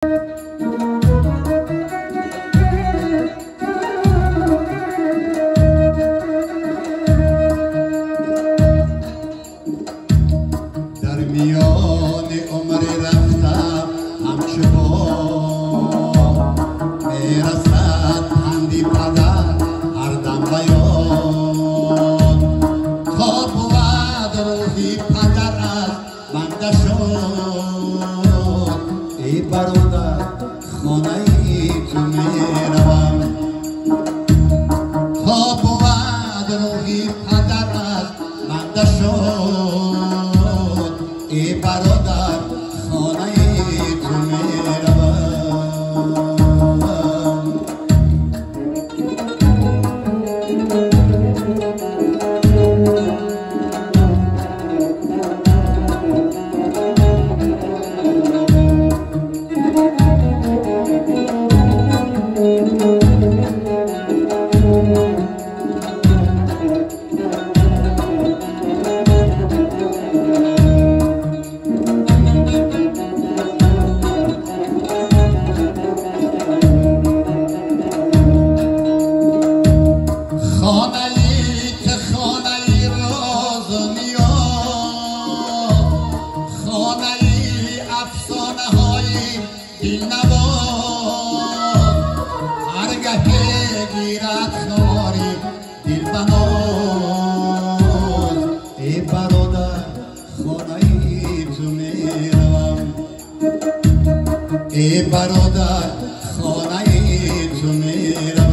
در میان عمر رفتم همچو باد میرسد پندی پدر هر دم بیاد تا بود روحی پدر از بنده شد ای برادر خانه ای تو میروم تا بود روحی پدر از بنده شد ای برادر خانه تو میروم دل بناز ای برادر خانه تو میروم ای برادر خانه تو میروم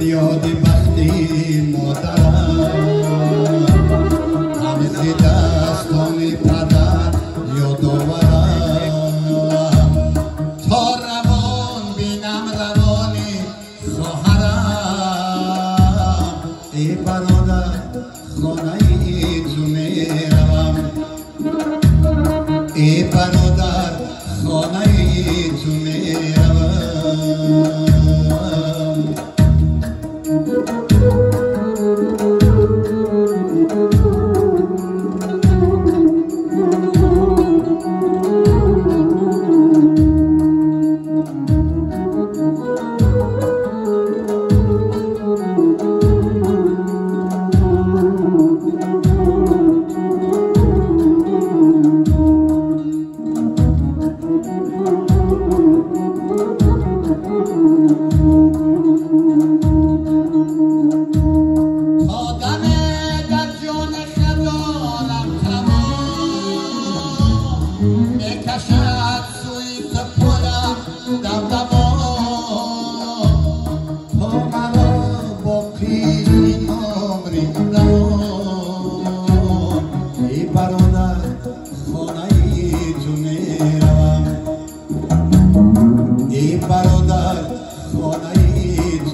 یاد بختی مادرم همه زی دستان پدر یاد آورم تا روان بینم روانی خواهرم ای برادر خانه تو میروم ای برادر خانه تو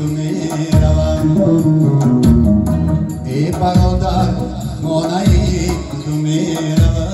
میروم ای برادر خانه تو میروم